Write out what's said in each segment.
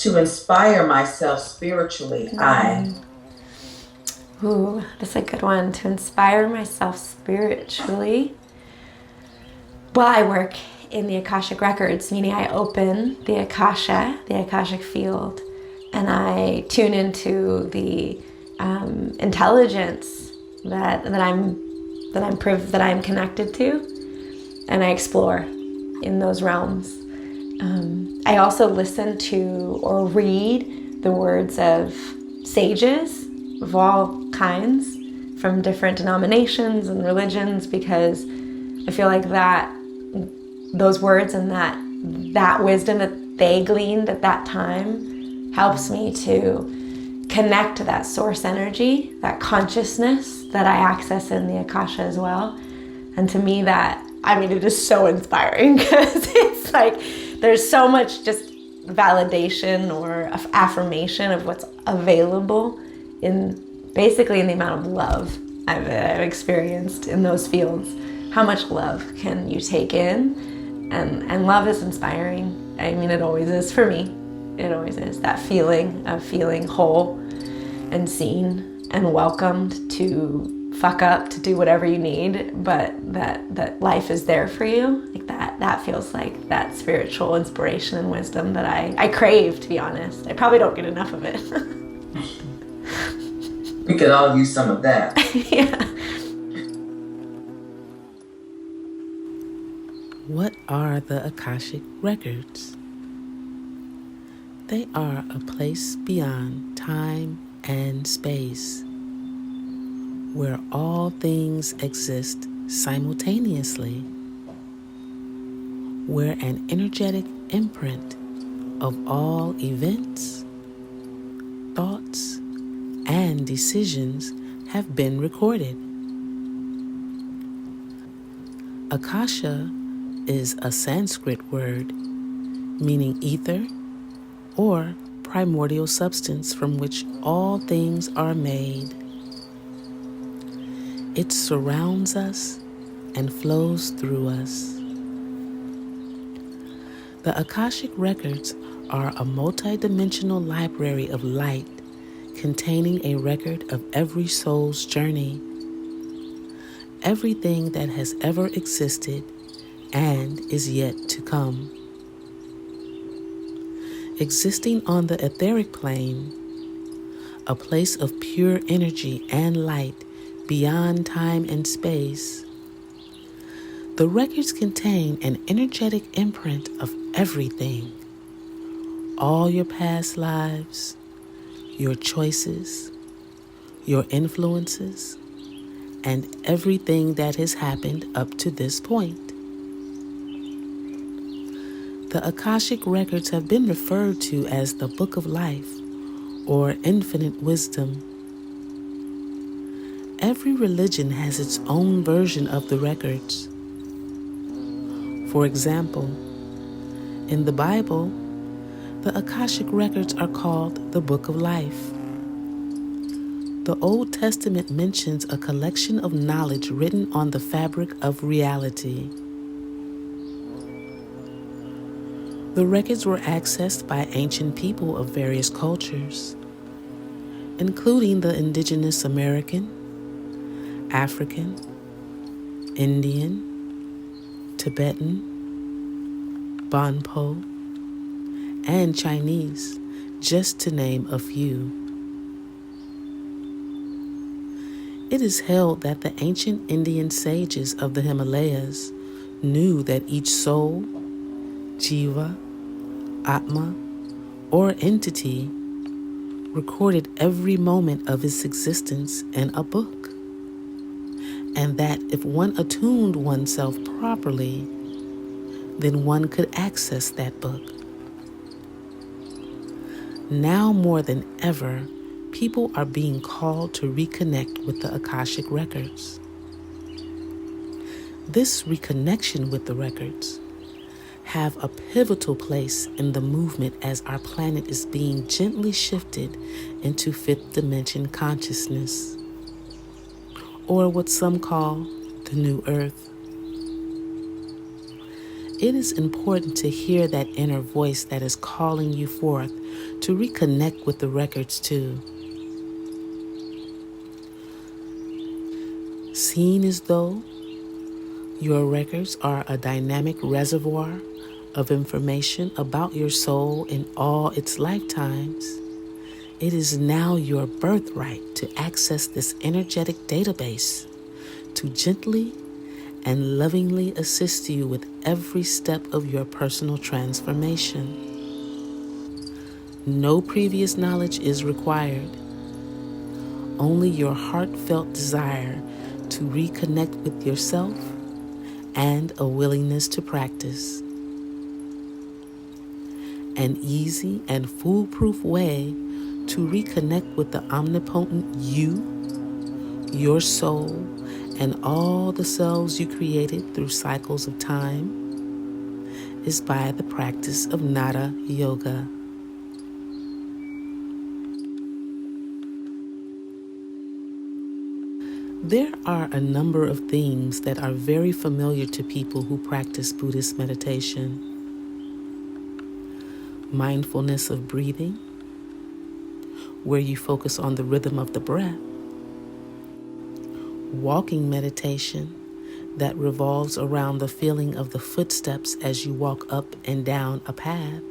To inspire myself spiritually, Ooh, that's a good one. To inspire myself spiritually. Well, I work in the Akashic Records, meaning I open the Akasha, the Akashic field, and I tune into the intelligence that I'm connected to, and I explore in those realms. I also listen to or read the words of sages of all kinds from different denominations and religions, because I feel like that those words and that wisdom that they gleaned at that time helps me to connect to that source energy, that consciousness that I access in the Akasha as well. And to me, it is so inspiring, because it's like there's so much just validation or affirmation of what's available in basically in the amount of love I've experienced in those fields. How much love can you take in? And love is inspiring. I mean, it always is for me. It always is. That feeling of feeling whole and seen and welcomed to fuck up, to do whatever you need, but that life is there for you. Like that feels like that spiritual inspiration and wisdom that I crave, to be honest. I probably don't get enough of it. We could all use some of that. Yeah. What are the Akashic Records? They are a place beyond time and space, where all things exist simultaneously, where an energetic imprint of all events, thoughts, and decisions have been recorded. Akasha is a Sanskrit word meaning ether or primordial substance from which all things are made. It surrounds us and flows through us. The Akashic Records are a multidimensional library of light containing a record of every soul's journey, everything that has ever existed and is yet to come. Existing on the etheric plane, a place of pure energy and light beyond time and space, the records contain an energetic imprint of everything. All your past lives, your choices, your influences, and everything that has happened up to this point. The Akashic Records have been referred to as the Book of Life or Infinite Wisdom. Every religion has its own version of the records. For example, in the Bible, the Akashic Records are called the Book of Life. The Old Testament mentions a collection of knowledge written on the fabric of reality. The records were accessed by ancient people of various cultures, including the indigenous American, African, Indian, Tibetan, Bonpo, and Chinese, just to name a few. It is held that the ancient Indian sages of the Himalayas knew that each soul, Jiva, Atma, or entity recorded every moment of its existence in a book, and that if one attuned oneself properly, then one could access that book. Now more than ever, people are being called to reconnect with the Akashic Records. This reconnection with the records have a pivotal place in the movement as our planet is being gently shifted into fifth dimension consciousness, or what some call the New Earth. it is important to hear that inner voice that is calling you forth to reconnect with the records too. Seen as though your records are a dynamic reservoir of information about your soul in all its lifetimes, it is now your birthright to access this energetic database to gently and lovingly assist you with every step of your personal transformation. No previous knowledge is required, only your heartfelt desire to reconnect with yourself and a willingness to practice. An easy and foolproof way to reconnect with the omnipotent you, your soul, and all the selves you created through cycles of time is by the practice of Nada Yoga. There are a number of themes that are very familiar to people who practice Buddhist meditation. Mindfulness of breathing, where you focus on the rhythm of the breath. Walking meditation, that revolves around the feeling of the footsteps as you walk up and down a path.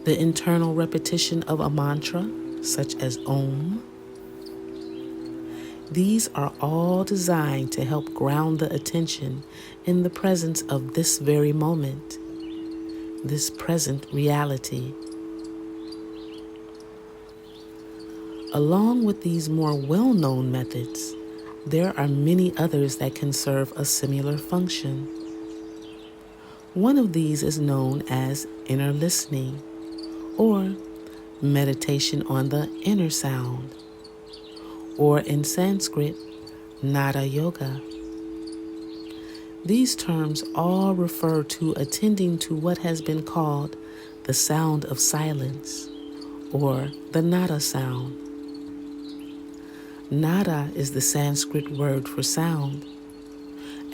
The internal repetition of a mantra, such as Om. These are all designed to help ground the attention in the presence of this very moment, this present reality. Along with these more well-known methods, there are many others that can serve a similar function. One of these is known as inner listening, or meditation on the inner sound, or in Sanskrit, Nada Yoga. These terms all refer to attending to what has been called the sound of silence, or the nada sound. Nada is the Sanskrit word for sound,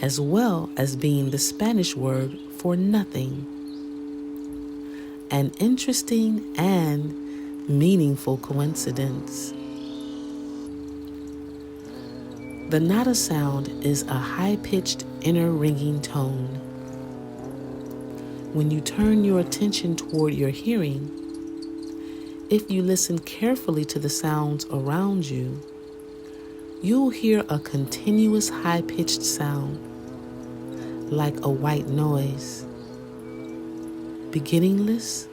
as well as being the Spanish word for nothing. An interesting and meaningful coincidence. The nada sound is a high-pitched inner ringing tone. When you turn your attention toward your hearing, if you listen carefully to the sounds around you, you'll hear a continuous high-pitched sound, like a white noise, beginningless,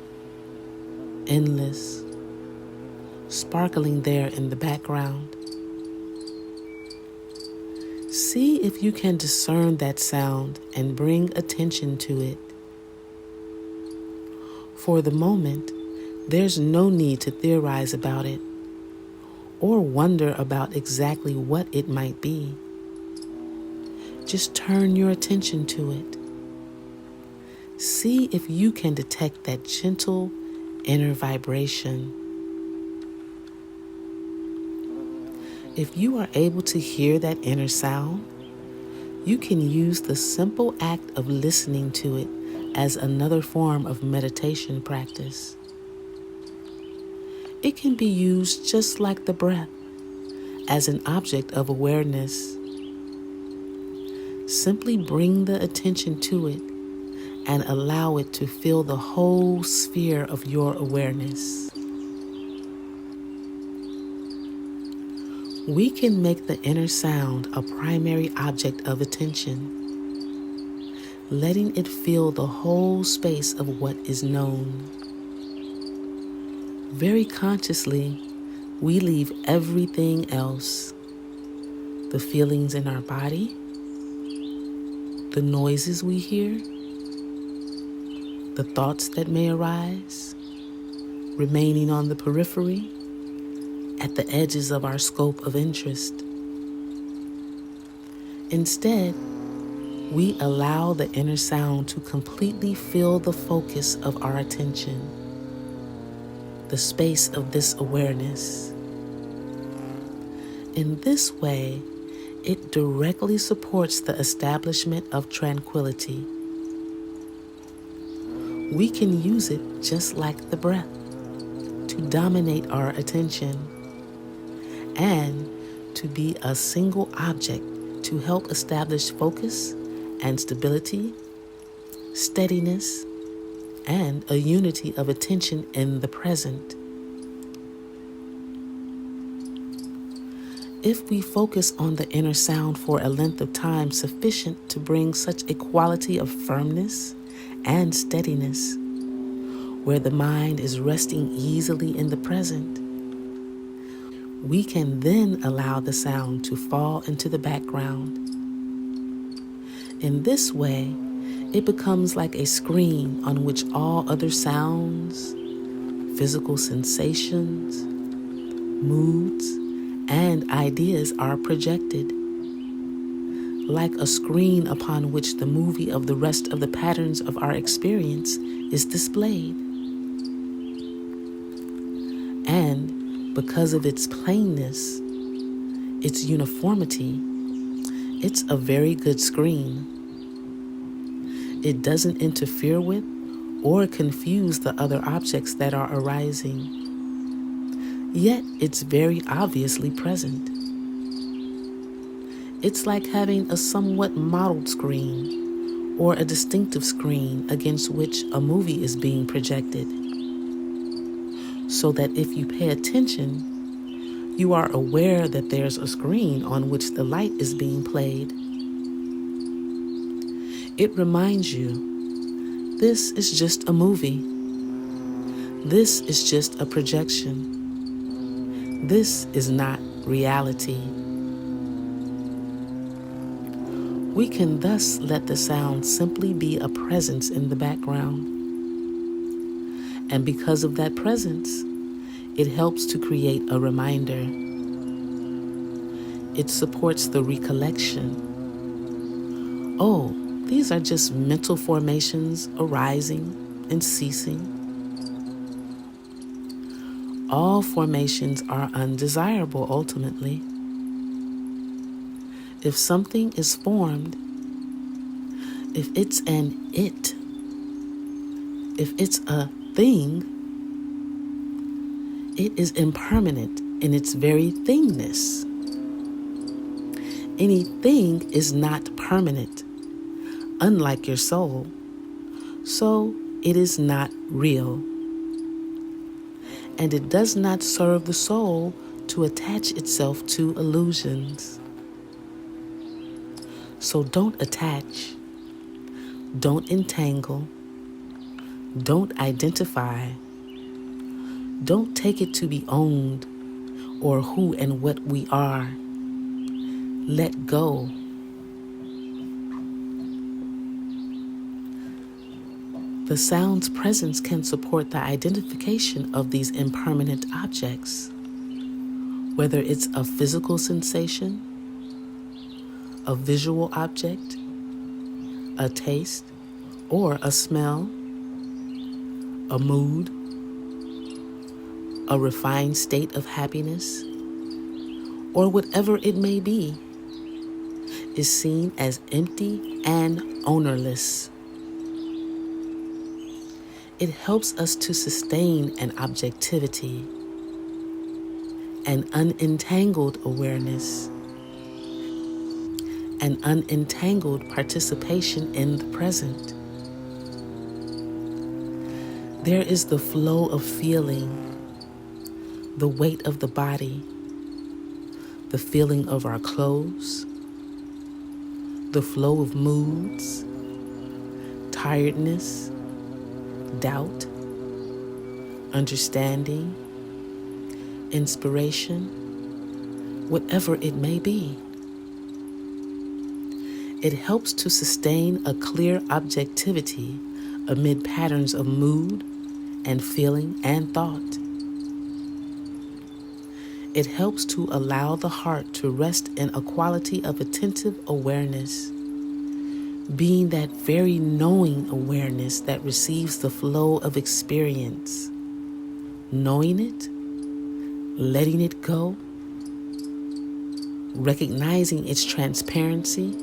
endless, sparkling there in the background. See if you can discern that sound and bring attention to it. For the moment, there's no need to theorize about it or wonder about exactly what it might be. Just turn your attention to it. See if you can detect that gentle inner vibration. If you are able to hear that inner sound, you can use the simple act of listening to it as another form of meditation practice. It can be used just like the breath, as an object of awareness. Simply bring the attention to it and allow it to fill the whole sphere of your awareness. We can make the inner sound a primary object of attention, letting it fill the whole space of what is known. Very consciously, we leave everything else, the feelings in our body, the noises we hear, the thoughts that may arise, remaining on the periphery, at the edges of our scope of interest. Instead, we allow the inner sound to completely fill the focus of our attention, the space of this awareness. In this way, It directly supports the establishment of tranquility. We can use it just like the breath to dominate our attention and to be a single object to help establish focus and stability, steadiness, and a unity of attention in the present. If we focus on the inner sound for a length of time sufficient to bring such a quality of firmness and steadiness, where the mind is resting easily in the present, we can then allow the sound to fall into the background. In this way, it becomes like a screen on which all other sounds, physical sensations, moods, and ideas are projected, like a screen upon which the movie of the rest of the patterns of our experience is displayed. And because of its plainness, its uniformity, it's a very good screen. It doesn't interfere with or confuse the other objects that are arising. Yet it's very obviously present. It's like having a somewhat modeled screen or a distinctive screen against which a movie is being projected. So that if you pay attention, you are aware that there's a screen on which the light is being played. It reminds you, this is just a movie. This is just a projection. This is not reality. We can thus let the sound simply be a presence in the background. And because of that presence, it helps to create a reminder. It supports the recollection. Oh, these are just mental formations arising and ceasing. All formations are undesirable ultimately. If something is formed, if it's an it, if it's a thing, it is impermanent in its very thingness. Anything is not permanent, unlike your soul, so it is not real. And it does not serve the soul to attach itself to illusions. So don't attach, don't entangle, don't identify, don't take it to be owned or who and what we are. Let go. The sound's presence can support the identification of these impermanent objects, whether it's a physical sensation, a visual object, a taste, or a smell, a mood, a refined state of happiness, or whatever it may be, is seen as empty and ownerless. It helps us to sustain an objectivity, an unentangled awareness, an unentangled participation in the present. There is the flow of feeling, the weight of the body, the feeling of our clothes, the flow of moods, tiredness, doubt, understanding, inspiration, whatever it may be. It helps to sustain a clear objectivity amid patterns of mood and feeling and thought. It helps to allow the heart to rest in a quality of attentive awareness, being that very knowing awareness that receives the flow of experience, knowing it, letting it go, recognizing its transparency,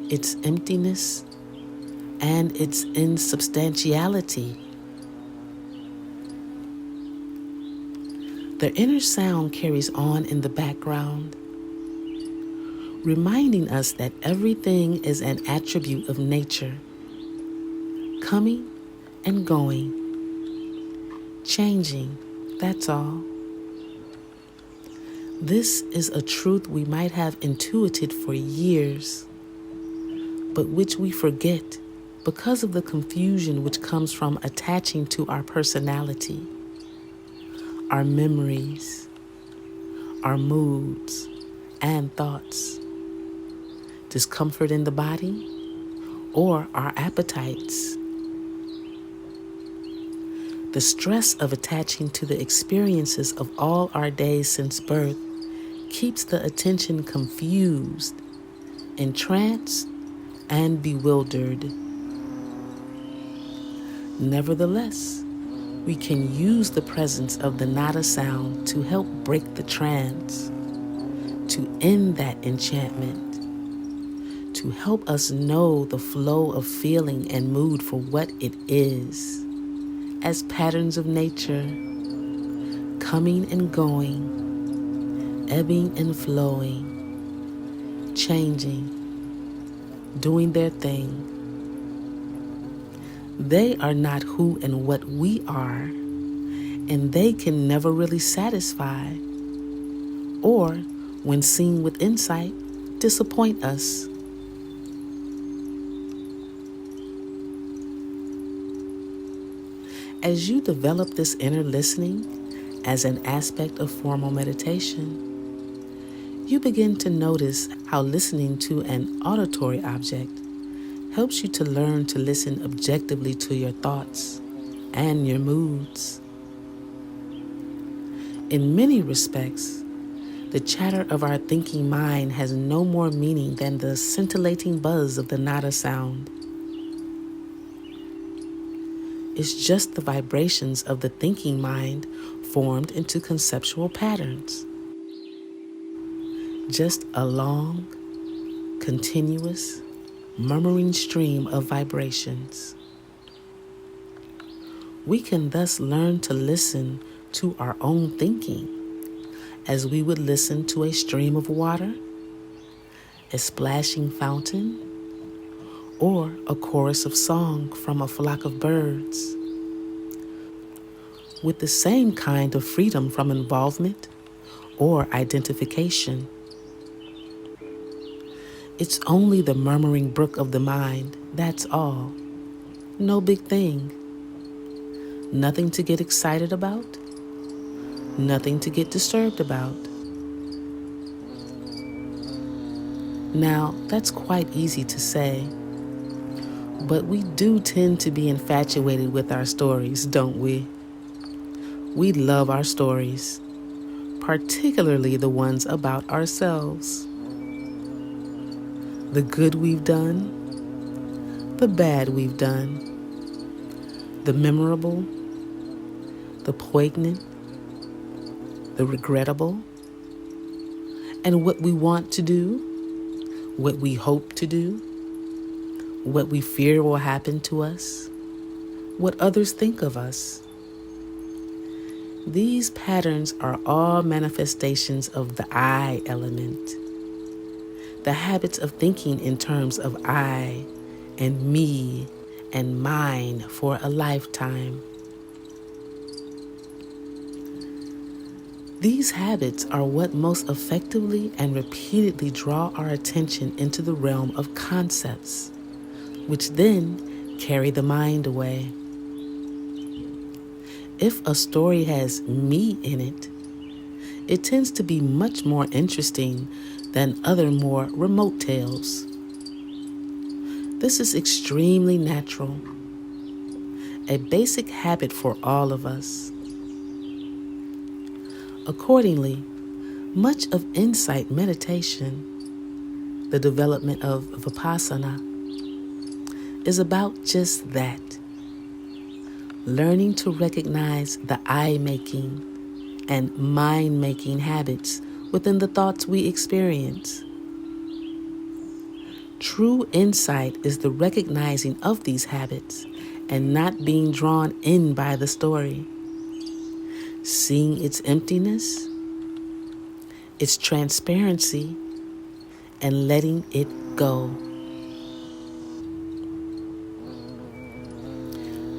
its emptiness, and its insubstantiality. The inner sound carries on in the background, reminding us that everything is an attribute of nature, coming and going, changing, that's all. This is a truth we might have intuited for years, but which we forget because of the confusion which comes from attaching to our personality, our memories, our moods, and thoughts, discomfort in the body, or our appetites. The stress of attaching to the experiences of all our days since birth keeps the attention confused, entranced, and bewildered. Nevertheless, we can use the presence of the nada sound to help break the trance, to end that enchantment, to help us know the flow of feeling and mood for what it is, as patterns of nature, coming and going, ebbing and flowing, changing, doing their thing. They are not who and what we are, and they can never really satisfy, or, when seen with insight, disappoint us. As you develop this inner listening as an aspect of formal meditation, you begin to notice how listening to an auditory object helps you to learn to listen objectively to your thoughts and your moods. In many respects, the chatter of our thinking mind has no more meaning than the scintillating buzz of the nada sound. It's just the vibrations of the thinking mind formed into conceptual patterns. Just a long, continuous, murmuring stream of vibrations. We can thus learn to listen to our own thinking as we would listen to a stream of water, a splashing fountain, or a chorus of song from a flock of birds, with the same kind of freedom from involvement or identification. It's only the murmuring brook of the mind, that's all. No big thing. Nothing to get excited about. Nothing to get disturbed about. Now, that's quite easy to say, but we do tend to be infatuated with our stories, don't we? We love our stories, particularly the ones about ourselves. The good we've done, the bad we've done, the memorable, the poignant, the regrettable, and what we want to do, what we hope to do, what we fear will happen to us, what others think of us. These patterns are all manifestations of the I element, the habits of thinking in terms of I and me and mine for a lifetime. These habits are what most effectively and repeatedly draw our attention into the realm of concepts, which then carry the mind away. If a story has me in it, it tends to be much more interesting than other more remote tales. This is extremely natural, a basic habit for all of us. Accordingly, much of insight meditation, the development of Vapasana, is about just that. Learning to recognize the I-making and mind-making habits within the thoughts we experience. True insight is the recognizing of these habits and not being drawn in by the story, seeing its emptiness, its transparency, and letting it go.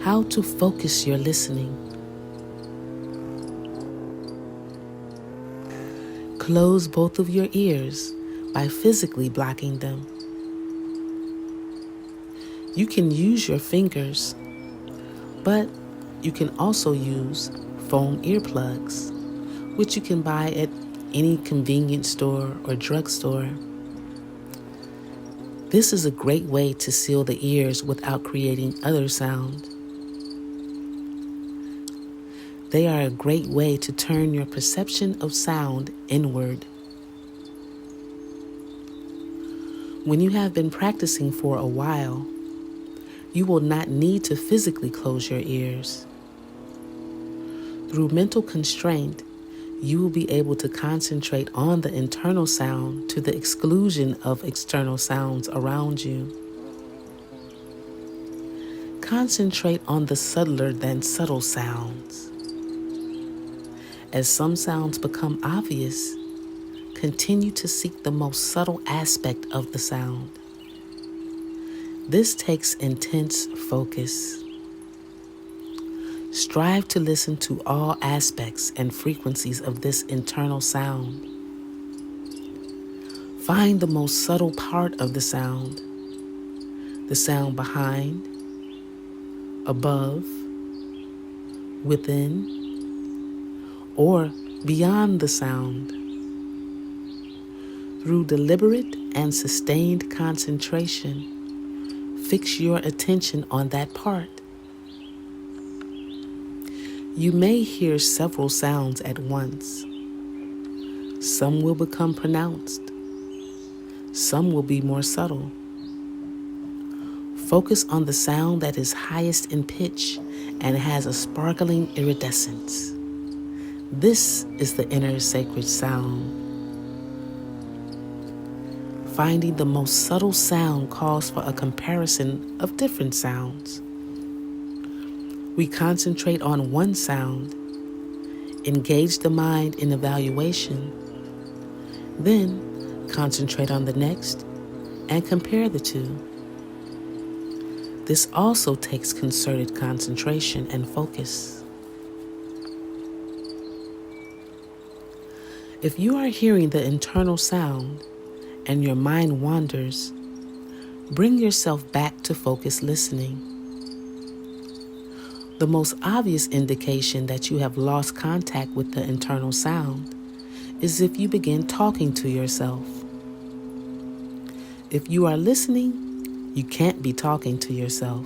How to focus your listening. Close both of your ears by physically blocking them. You can use your fingers, but you can also use foam earplugs, which you can buy at any convenience store or drugstore. This is a great way to seal the ears without creating other sound. They are a great way to turn your perception of sound inward. When you have been practicing for a while, you will not need to physically close your ears. Through mental constraint, you will be able to concentrate on the internal sound to the exclusion of external sounds around you. Concentrate on the subtler than subtle sounds. As some sounds become obvious, continue to seek the most subtle aspect of the sound. This takes intense focus. Strive to listen to all aspects and frequencies of this internal sound. Find the most subtle part of the sound behind, above, within, or beyond the sound. Through deliberate and sustained concentration, fix your attention on that part. You may hear several sounds at once. Some will become pronounced. Some will be more subtle. Focus on the sound that is highest in pitch and has a sparkling iridescence. This is the inner sacred sound. Finding the most subtle sound calls for a comparison of different sounds. We concentrate on one sound, engage the mind in evaluation, then concentrate on the next and compare the two. This also takes concerted concentration and focus. If you are hearing the internal sound and your mind wanders, bring yourself back to focused listening. The most obvious indication that you have lost contact with the internal sound is if you begin talking to yourself. If you are listening, you can't be talking to yourself.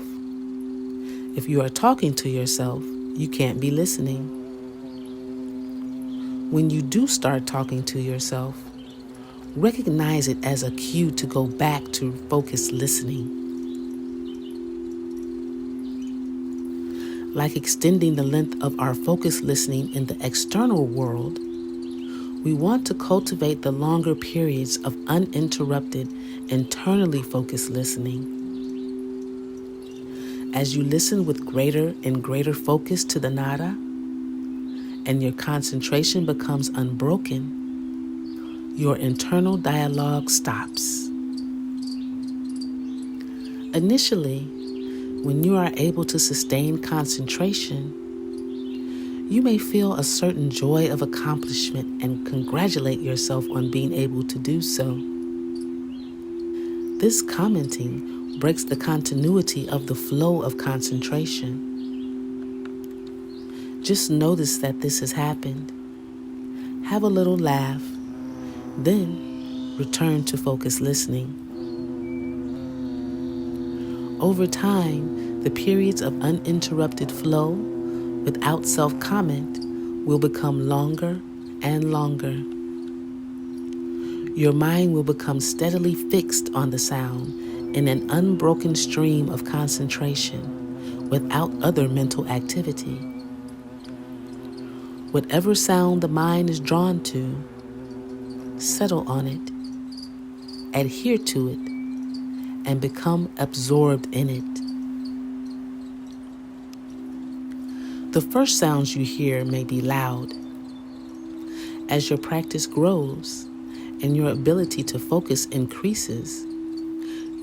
If you are talking to yourself, you can't be listening. When you do start talking to yourself, recognize it as a cue to go back to focused listening. Like extending the length of our focused listening in the external world, we want to cultivate the longer periods of uninterrupted, internally focused listening. As you listen with greater and greater focus to the nada, and your concentration becomes unbroken, your internal dialogue stops. Initially, when you are able to sustain concentration, you may feel a certain joy of accomplishment and congratulate yourself on being able to do so. This commenting breaks the continuity of the flow of concentration. Just notice that this has happened. Have a little laugh, then return to focused listening. Over time, the periods of uninterrupted flow without self-comment will become longer and longer. Your mind will become steadily fixed on the sound in an unbroken stream of concentration without other mental activity. Whatever sound the mind is drawn to, settle on it, adhere to it, and become absorbed in it. The first sounds you hear may be loud. As your practice grows and your ability to focus increases,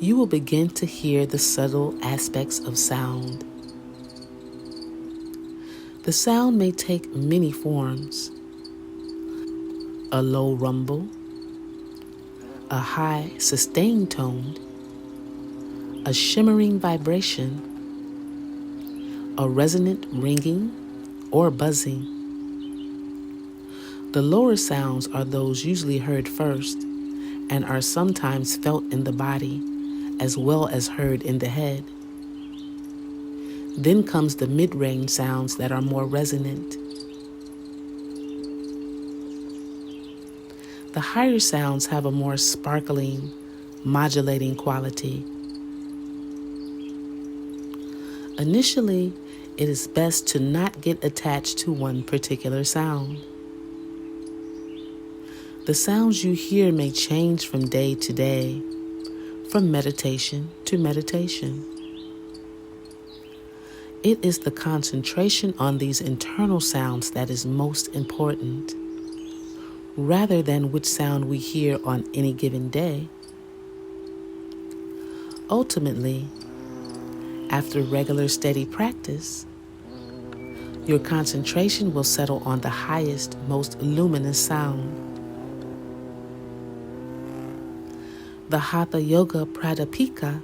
you will begin to hear the subtle aspects of sound. The sound may take many forms: a low rumble, a high sustained tone, a shimmering vibration, a resonant ringing or buzzing. The lower sounds are those usually heard first and are sometimes felt in the body as well as heard in the head. Then comes the mid-range sounds that are more resonant. The higher sounds have a more sparkling, modulating quality. Initially, it is best to not get attached to one particular sound. The sounds you hear may change from day to day, from meditation to meditation. It is the concentration on these internal sounds that is most important, rather than which sound we hear on any given day. Ultimately, after regular steady practice, your concentration will settle on the highest, most luminous sound. The Hatha Yoga Pradipika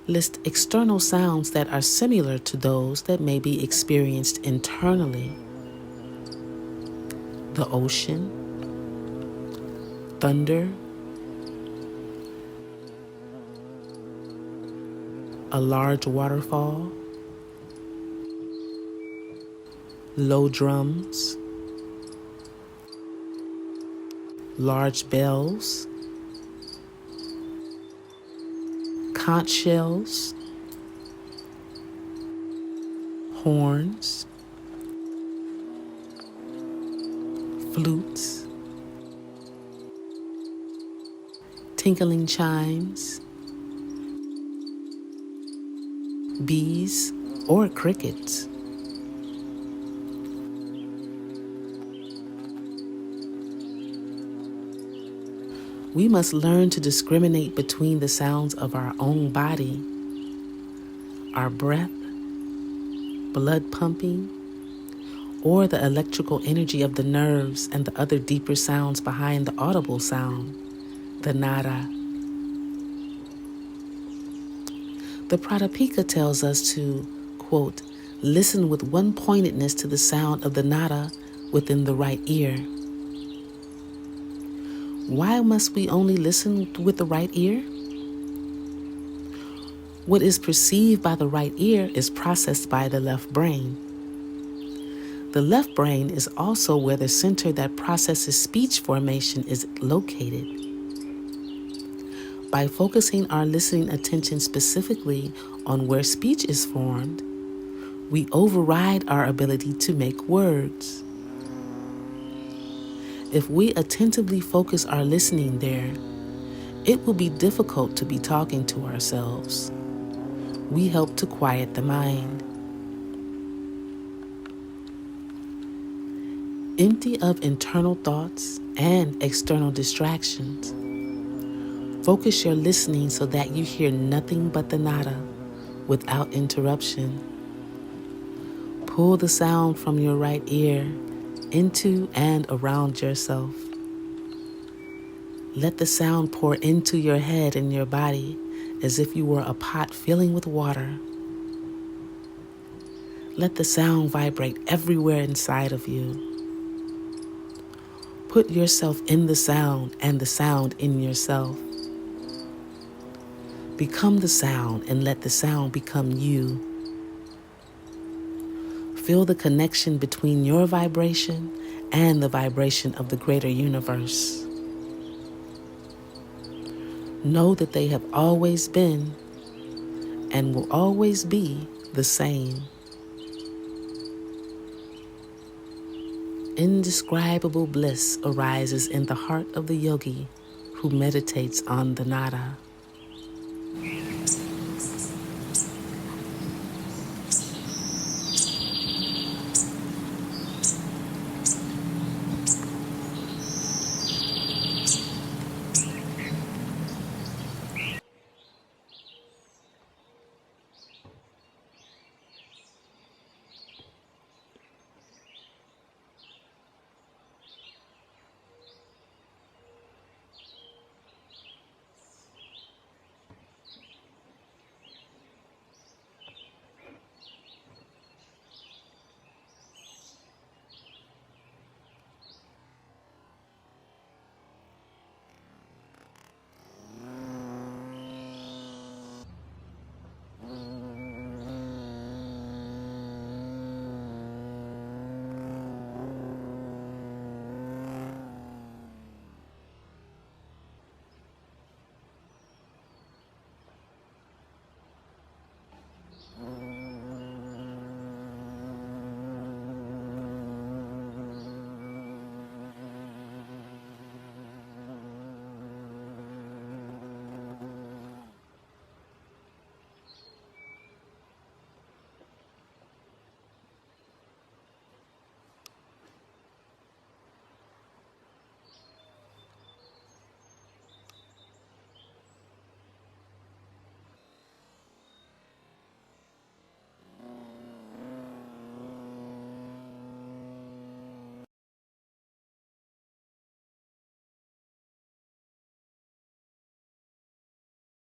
lists external sounds that are similar to those that may be experienced internally. The ocean, thunder, a large waterfall, low drums, large bells, conch shells, horns, flutes, tinkling chimes, bees, or crickets. We must learn to discriminate between the sounds of our own body, our breath, blood pumping, or the electrical energy of the nerves and the other deeper sounds behind the audible sound, the nada. The Pradipika tells us to, quote, listen with one pointedness to the sound of the nada within the right ear. Why must we only listen with the right ear? What is perceived by the right ear is processed by the left brain. The left brain is also where the center that processes speech formation is located. By focusing our listening attention specifically on where speech is formed, we override our ability to make words. If we attentively focus our listening there, it will be difficult to be talking to ourselves. We help to quiet the mind. Empty of internal thoughts and external distractions. Focus your listening so that you hear nothing but the nada without interruption. Pull the sound from your right ear into and around yourself. Let the sound pour into your head and your body as if you were a pot filling with water. Let the sound vibrate everywhere inside of you. Put yourself in the sound and the sound in yourself. Become the sound and let the sound become you. Feel the connection between your vibration and the vibration of the greater universe. Know that they have always been and will always be the same. Indescribable bliss arises in the heart of the yogi who meditates on the nada.